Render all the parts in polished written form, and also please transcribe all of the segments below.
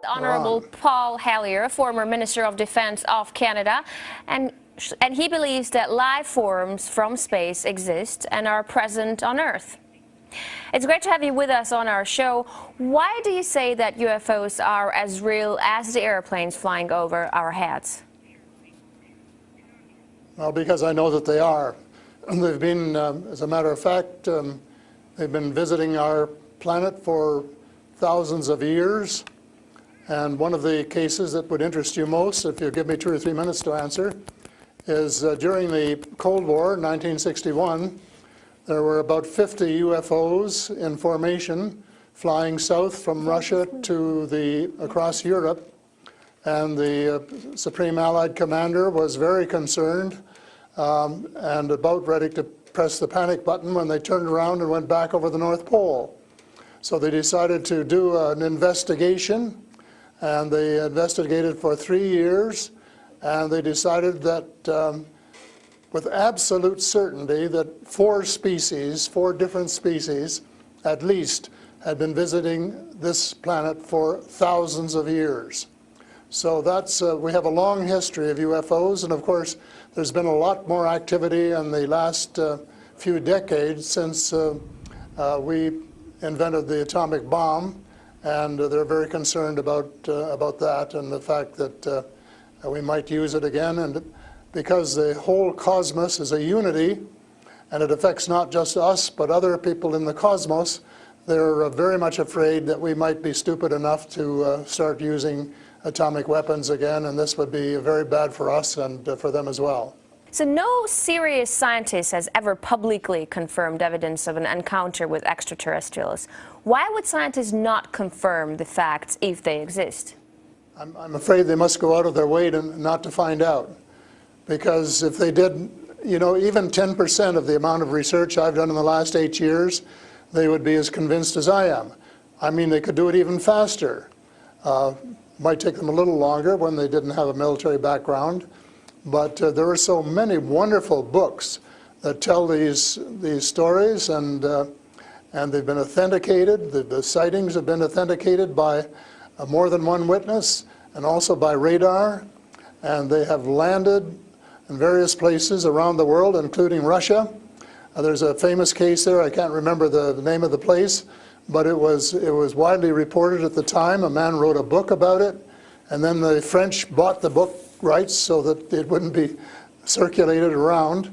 Honorable Paul Hellyer, former Minister of Defense of Canada, and he believes that life forms from space exist and are present on Earth. It's great to have you with us on our show. Why do you say that UFOs are as real as the airplanes flying over our heads? Well, because I know that they are. They've been, as a matter of fact, they've been visiting our planet for thousands of years. And one of the cases that would interest you most, if you give me 2 or 3 minutes to answer, is during the Cold War, 1961, there were about 50 UFOs in formation flying south from Russia to across Europe. And the Supreme Allied Commander was very concerned and about ready to press the panic button when they turned around and went back over the North Pole. So they decided to do an investigation, and they investigated for 3 years, and they decided that with absolute certainty that 4 different species at least, had been visiting this planet for thousands of years. So that's, we have a long history of UFOs, and of course there's been a lot more activity in the last few decades since we invented the atomic bomb, and they're very concerned about that and the fact that we might use it again. And because the whole cosmos is a unity, and it affects not just us but other people in the cosmos, they're very much afraid that we might be stupid enough to start using atomic weapons again, and this would be very bad for us and for them as well. So no serious scientist has ever publicly confirmed evidence of an encounter with extraterrestrials. Why would scientists not confirm the facts if they exist? I'm afraid they must go out of their way not to find out. Because if they did, you know, even 10% of the amount of research I've done in the last 8 years, they would be as convinced as I am. I mean, they could do it even faster. Might take them a little longer when they didn't have a military background. But there are so many wonderful books that tell these stories, and they've been authenticated. The sightings have been authenticated by more than one witness, and also by radar. And they have landed in various places around the world, including Russia. There's a famous case there. I can't remember the name of the place, but it was widely reported at the time. A man wrote a book about it, and then the French bought the book rights so that it wouldn't be circulated around.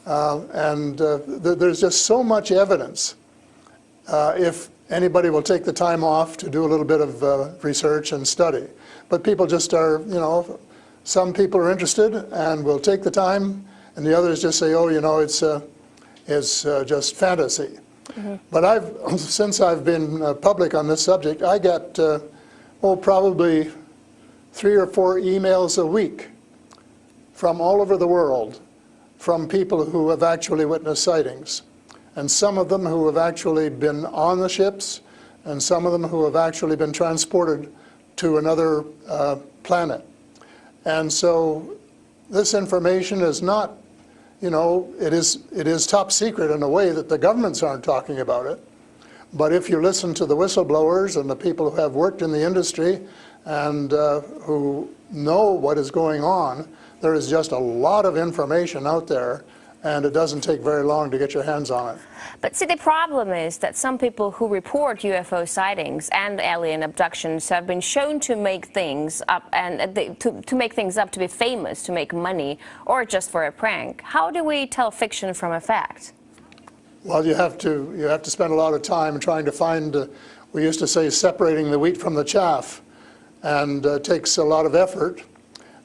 There's just so much evidence. If anybody will take the time off to do a little bit of research and study. But people just are, you know, some people are interested and will take the time, and the others just say, oh, you know, it's just fantasy. Mm-hmm. But since I've been public on this subject, I get, probably 3 or 4 emails a week from all over the world from people who have actually witnessed sightings. And some of them who have actually been on the ships, and some of them who have actually been transported to another planet. And so this information is not, you know, it is top secret in a way that the governments aren't talking about it. But if you listen to the whistleblowers and the people who have worked in the industry and who know what is going on, there is just a lot of information out there, and it doesn't take very long to get your hands on it. But see, the problem is that some people who report UFO sightings and alien abductions have been shown to make things up, and to make things up to be famous, to make money, or just for a prank. How do we tell fiction from a fact? Well, you have to spend a lot of time trying to find, we used to say, separating the wheat from the chaff, and it takes a lot of effort.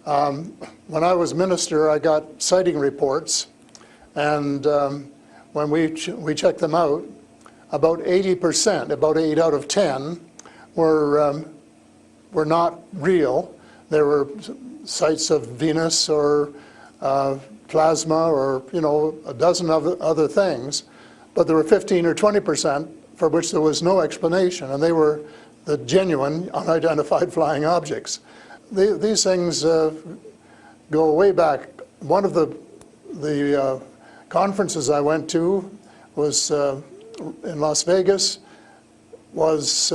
When I was minister, I got sighting reports, and when we checked them out, about 80%, about 8 out of 10, were not real. There were sights of Venus or plasma or, you know, a dozen other things, but there were 15 or 20% for which there was no explanation, and they were the genuine unidentified flying objects. These things go way back. One of the conferences I went to was in Las Vegas, was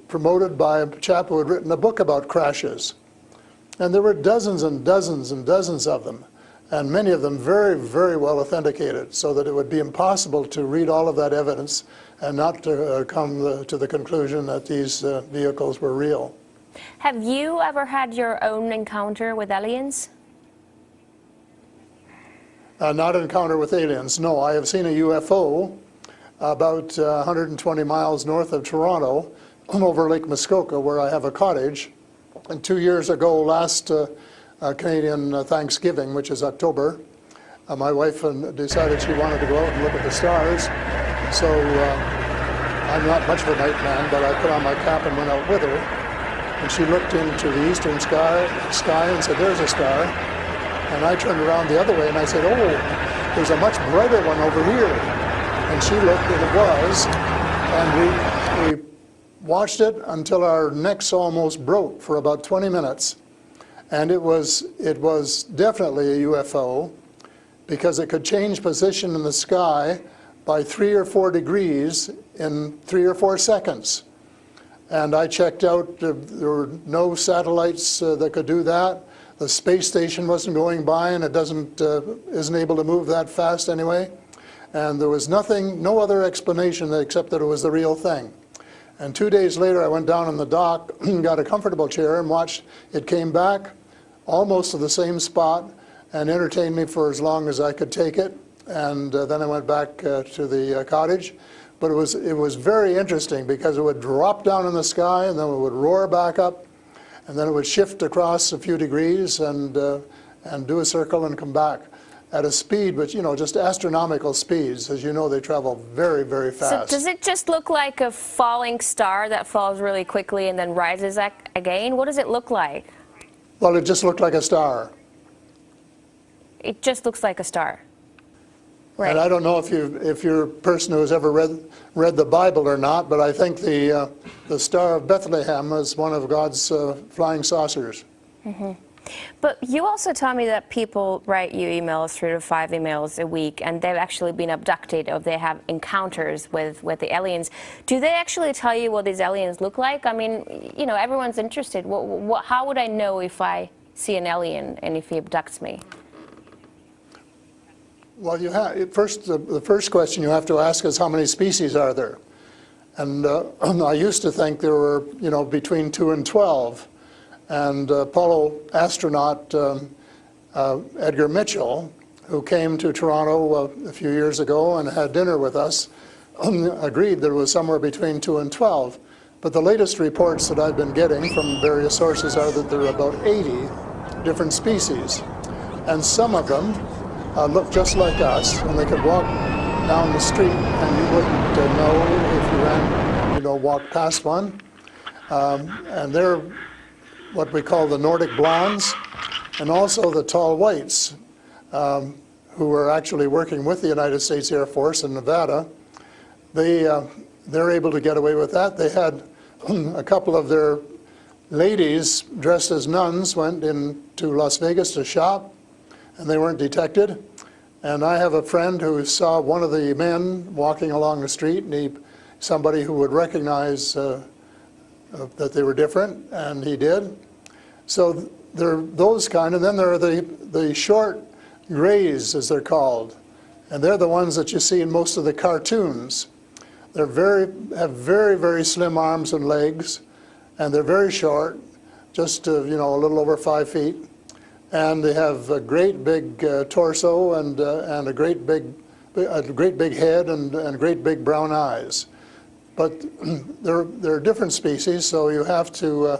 promoted by a chap who had written a book about crashes. And there were dozens and dozens and dozens of them, and many of them very, very well authenticated, so that it would be impossible to read all of that evidence and not to come to the conclusion that these vehicles were real. Have you ever had your own encounter with aliens? Not an encounter with aliens, no. I have seen a UFO about 120 miles north of Toronto over Lake Muskoka, where I have a cottage. And 2 years ago, last Canadian Thanksgiving, which is October, my wife decided she wanted to go out and look at the stars. So I'm not much of a night man, but I put on my cap and went out with her. And she looked into the eastern sky and said, "There's a star." And I turned around the other way and I said, "Oh, there's a much brighter one over here." And she looked, and it was. And we watched it until our necks almost broke for about 20 minutes. And it was definitely a UFO, because it could change position in the sky by 3 or 4 degrees in 3 or 4 seconds. And I checked out, there were no satellites that could do that. The space station wasn't going by, and it isn't able to move that fast anyway. And there was nothing, no other explanation except that it was the real thing. And 2 days later, I went down on the dock, got a comfortable chair, and watched it came back almost to the same spot and entertained me for as long as I could take it. And then I went back to the cottage. But it was very interesting, because it would drop down in the sky, and then it would roar back up, and then it would shift across a few degrees and do a circle and come back at a speed, but just astronomical speeds. As you know, they travel very, very fast. So does it just look like a falling star that falls really quickly and then rises again? What does it look like? Well, it just looked like a star. It just looks like a star. Right. And I don't know if you're a person who has ever read the Bible or not, but I think the Star of Bethlehem is one of God's flying saucers. Mm-hmm. But you also tell me that people write you emails, 3 to 5 emails a week, and they've actually been abducted, or they have encounters with the aliens. Do they actually tell you what these aliens look like? I mean, everyone's interested. How would I know if I see an alien and if he abducts me? Well, the first question you have to ask is, how many species are there? And I used to think there were, between 2 and 12. And Apollo astronaut Edgar Mitchell, who came to Toronto a few years ago and had dinner with us, agreed there was somewhere between 2 and 12. But the latest reports that I've been getting from various sources are that there are about 80 different species. And some of them look just like us, and they could walk down the street and you wouldn't know if you ran, walked past one. And they're what we call the Nordic blondes, and also the tall whites, who were actually working with the United States Air Force in Nevada. They're able to get away with that. They had a couple of their ladies dressed as nuns went into Las Vegas to shop, and they weren't detected. And I have a friend who saw one of the men walking along the street, and somebody who would recognize that they were different, and he did. So there are those kind, and then there are the short grays, as they're called, and they're the ones that you see in most of the cartoons. They're have very, very slim arms and legs, and they're very short, just a little over 5 feet, and they have a great big torso and a great big head and great big brown eyes. But they're different species, so you have to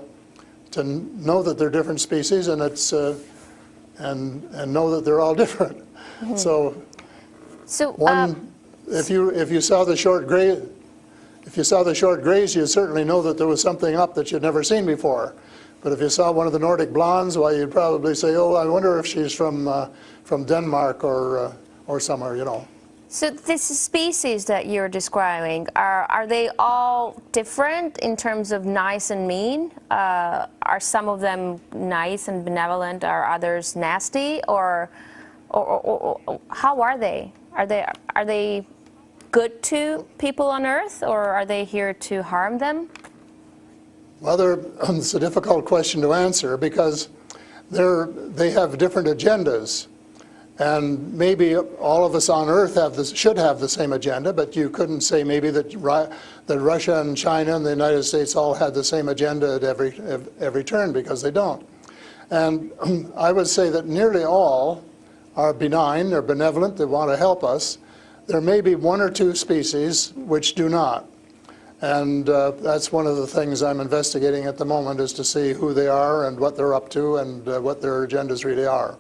know that they're different species, and and know that they're all different. Mm-hmm. So if you saw the short gray, you'd certainly know that there was something up that you'd never seen before. But if you saw one of the Nordic blondes, well, you'd probably say, "Oh, I wonder if she's from Denmark or somewhere." So these species that you're describing, are they all different in terms of nice and mean? Are some of them nice and benevolent? Are others nasty? Or how are they? Are they good to people on Earth, or are they here to harm them? Well, it's a difficult question to answer because they have different agendas. And maybe all of us on Earth should have the same agenda, but you couldn't say maybe that Russia and China and the United States all had the same agenda at every turn, because they don't. And I would say that nearly all are benign, they're benevolent, they want to help us. There may be one or two species which do not. And that's one of the things I'm investigating at the moment, is to see who they are and what they're up to and what their agendas really are.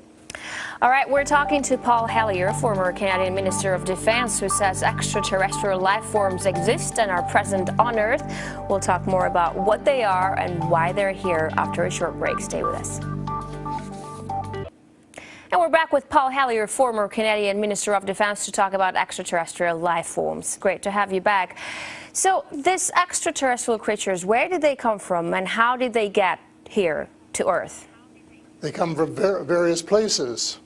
All right, we're talking to Paul Hellyer, former Canadian Minister of Defense, who says extraterrestrial life forms exist and are present on Earth. We'll talk more about what they are and why they're here after a short break. Stay with us. And we're back with Paul Hellyer, former Canadian Minister of Defense, to talk about extraterrestrial life forms. Great to have you back. So these extraterrestrial creatures, where did they come from and how did they get here to Earth? They come from various places.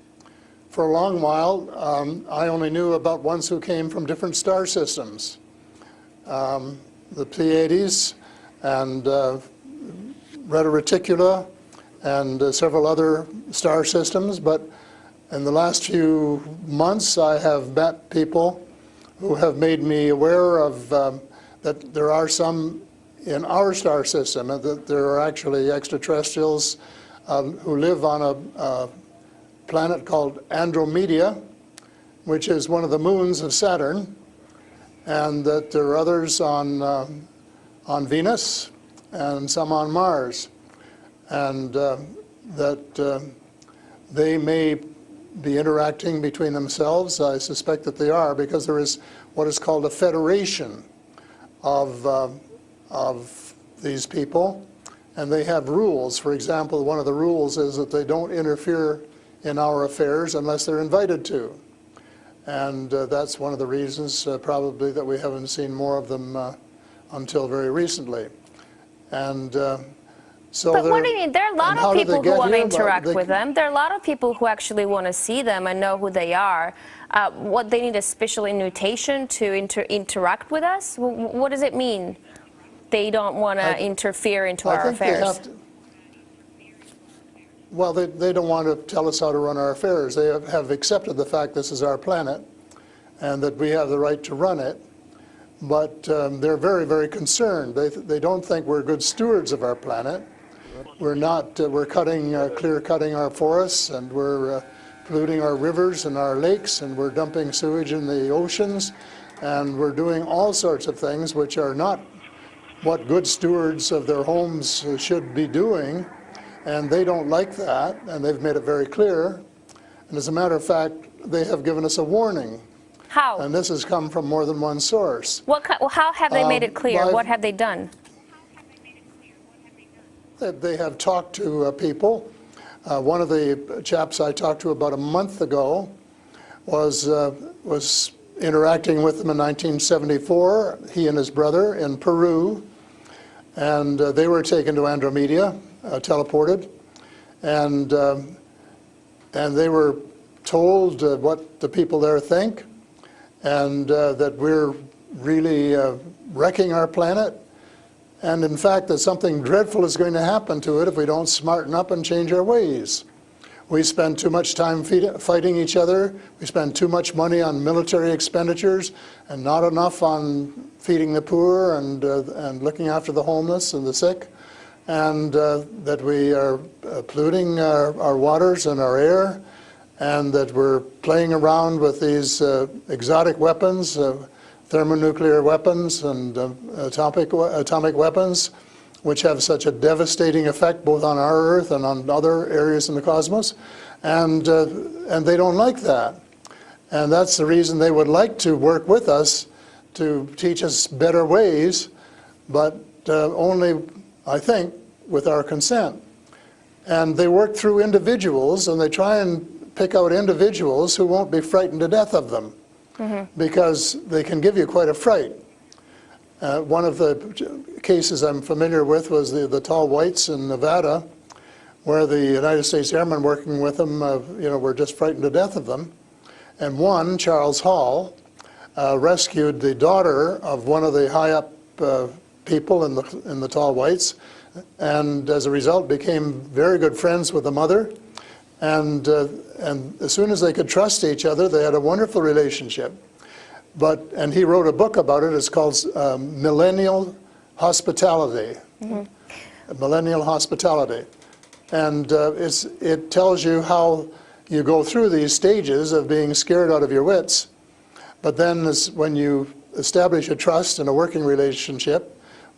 For a long while, I only knew about ones who came from different star systems. The Pleiades and Reta Reticula and several other star systems, but in the last few months I have met people who have made me aware of that there are some in our star system, and that there are actually extraterrestrials who live on a planet called Andromeda, which is one of the moons of Saturn, and that there are others on Venus and some on Mars, and that they may be interacting between themselves. I suspect that they are, because there is what is called a federation of these people, and they have rules. For example, one of the rules is that they don't interfere in our affairs unless they're invited to. And that's one of the reasons probably that we haven't seen more of them until very recently. And so but what do you mean? There are a lot of people who want to interact with them. There are a lot of people who actually want to see them and know who they are. What, they need a special invitation to interact with us? What does it mean? They don't want to interfere into our affairs. Well, they don't want to tell us how to run our affairs. They have accepted the fact this is our planet and that we have the right to run it. But they're very, very concerned. They don't think we're good stewards of our planet. We're not. We're clear-cutting our forests, and we're polluting our rivers and our lakes, and we're dumping sewage in the oceans, and we're doing all sorts of things which are not what good stewards of their homes should be doing. And they don't like that, and they've made it very clear. And as a matter of fact, they have given us a warning. How? And this has come from more than one source. How have they made it clear? What have they done? They have talked to people. One of the chaps I talked to about a month ago was interacting with them in 1974, he and his brother, in Peru. And they were taken to Andromeda, teleported, and they were told what the people there think, and that we're really wrecking our planet, and in fact that something dreadful is going to happen to it if we don't smarten up and change our ways. We spend too much time fighting each other, we spend too much money on military expenditures and not enough on feeding the poor and looking after the homeless and the sick, and that we are polluting our waters and our air, and that we're playing around with these exotic weapons, thermonuclear weapons and atomic weapons, which have such a devastating effect both on our Earth and on other areas in the cosmos, and they don't like that. And that's the reason they would like to work with us to teach us better ways, but only, I think, with our consent. And they work through individuals, and they try and pick out individuals who won't be frightened to death of them, because they can give you quite a fright. One of the cases I'm familiar with was the tall whites in Nevada, where the United States Airmen working with them, were just frightened to death of them. And one, Charles Hall, rescued the daughter of one of the high-up people in the tall whites, and as a result became very good friends with the mother. And as soon as they could trust each other, they had a wonderful relationship. And he wrote a book about it. It's called Millennial Hospitality. Millennial Hospitality. And it tells you how you go through these stages of being scared out of your wits. But then when you establish a trust and a working relationship,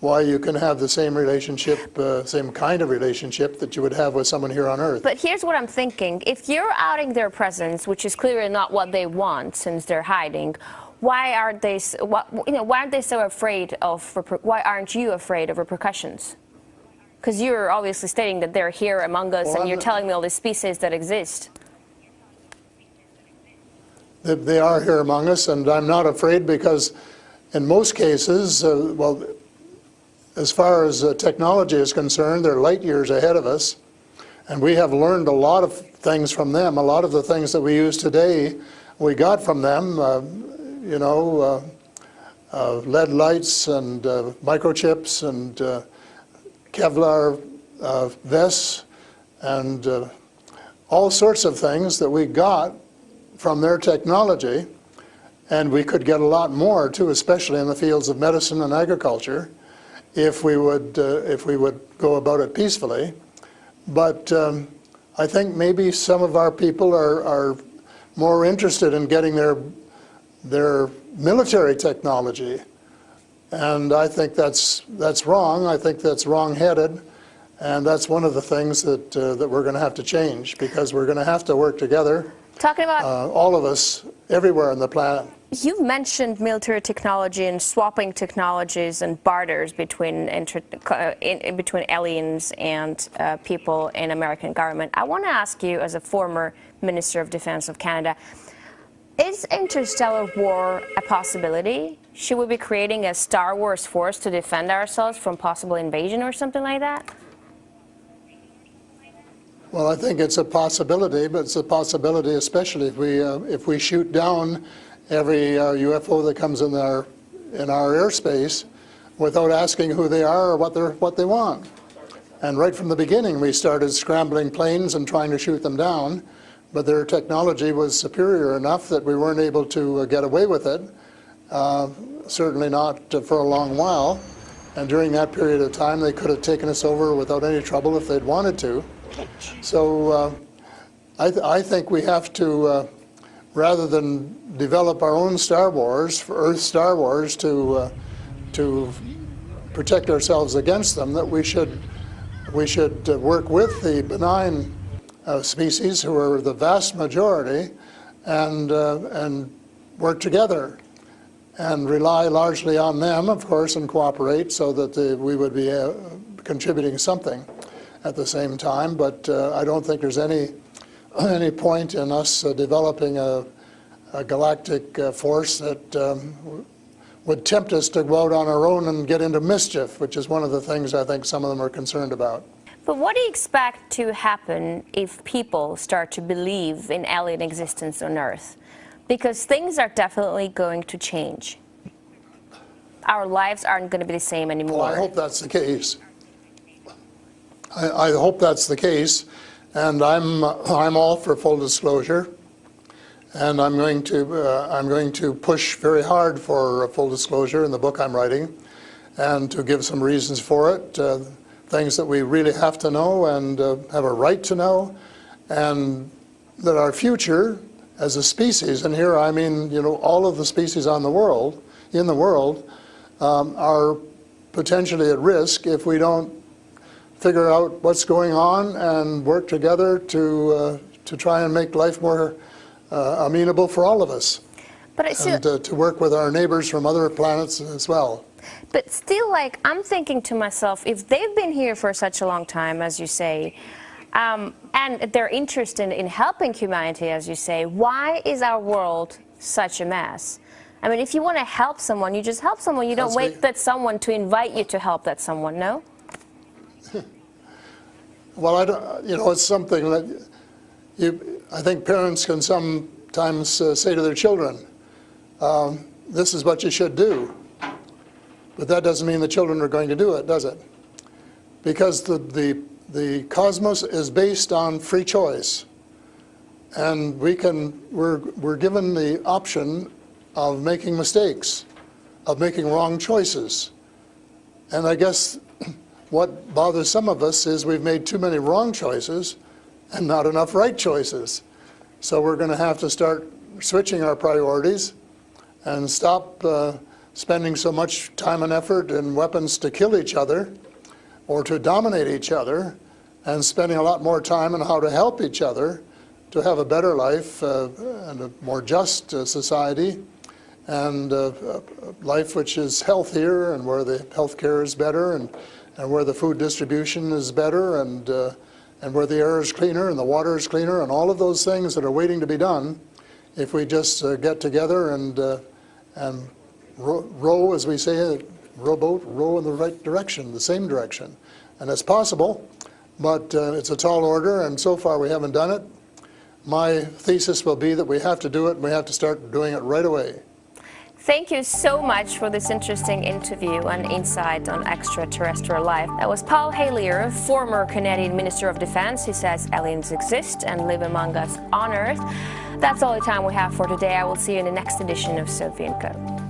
why you can have the same relationship, same kind of relationship that you would have with someone here on Earth. But here's what I'm thinking. If you're outing their presence, which is clearly not what they want since they're hiding, why aren't they so afraid of, why aren't you afraid of repercussions? Because you're obviously stating that they're here among us, and you're telling me all these species that exist. They are here among us, and I'm not afraid because in most cases, well, as far as technology is concerned, they're light years ahead of us, and we have learned a lot of things from them. A lot of the things that we use today, we got from them, you know, LED lights and microchips and Kevlar vests and all sorts of things that we got from their technology, and we could get a lot more too, especially in the fields of medicine and agriculture, if we would go about it peacefully. But I think maybe some of our people are more interested in getting their military technology, and I think that's wrong. I think that's wrong-headed, and that's one of the things that that we're going to have to change, because we're going to have to work together. Talking about all of us, everywhere on the planet. You've mentioned military technology and swapping technologies and barters between between aliens and people in American government. I want to ask you, as a former Minister of Defense of Canada, is interstellar war a possibility? Should we be creating a Star Wars force to defend ourselves from possible invasion or something like that? Well, I think it's a possibility, but it's a possibility especially if we shoot down every UFO that comes in our airspace without asking who they are or what they want. And right from the beginning, we started scrambling planes and trying to shoot them down, but their technology was superior enough that we weren't able to get away with it. Certainly not for a long while. And during that period of time, they could have taken us over without any trouble if they'd wanted to. So I think we have to, rather than develop our own Star Wars, for Earth Star Wars, to protect ourselves against them, that we should work with the benign species, who are the vast majority, and work together and rely largely on them, of course, and cooperate so that we would be contributing something at the same time. But I don't think there's any point in us developing a galactic force that would tempt us to go out on our own and get into mischief, which is one of the things I think some of them are concerned about. But what do you expect to happen if people start to believe in alien existence on Earth? Because things are definitely going to change. Our lives aren't going to be the same anymore. Well, I hope that's the case. I hope that's the case, and I'm all for full disclosure, and I'm going to push very hard for full disclosure in the book I'm writing, and to give some reasons for it, things that we really have to know and have a right to know, and that our future as a species, and here I mean, you know, all of the species in the world, are potentially at risk if we don't figure out what's going on and work together to try and make life more amenable for all of us. But to work with our neighbors from other planets as well. But still, like, I'm thinking to myself, if they've been here for such a long time, as you say, and they're interested in helping humanity, as you say, why is our world such a mess? I mean, if you want to help someone, you just help someone. You don't wait for someone to invite you to help that someone, no? Well, I don't, you know, it's something that I think parents can sometimes say to their children, this is what you should do. But that doesn't mean the children are going to do it, does it? because the cosmos is based on free choice. And we're given the option of making mistakes, of making wrong choices. And I guess what bothers some of us is we've made too many wrong choices and not enough right choices. So we're going to have to start switching our priorities and stop spending so much time and effort and weapons to kill each other or to dominate each other, and spending a lot more time on how to help each other to have a better life and a more just society, and a life which is healthier, and where the health care is better, and where the food distribution is better, and where the air is cleaner and the water is cleaner, and all of those things that are waiting to be done if we just get together and row, as we say, rowboat, row in the right direction, the same direction. And it's possible, but it's a tall order, and so far we haven't done it. My thesis will be that we have to do it, and we have to start doing it right away. Thank you so much for this interesting interview and insight on extraterrestrial life. That was Paul Hellyer, former Canadian Minister of Defense. He says aliens exist and live among us on Earth. That's all the time we have for today. I will see you in the next edition of SophieCo.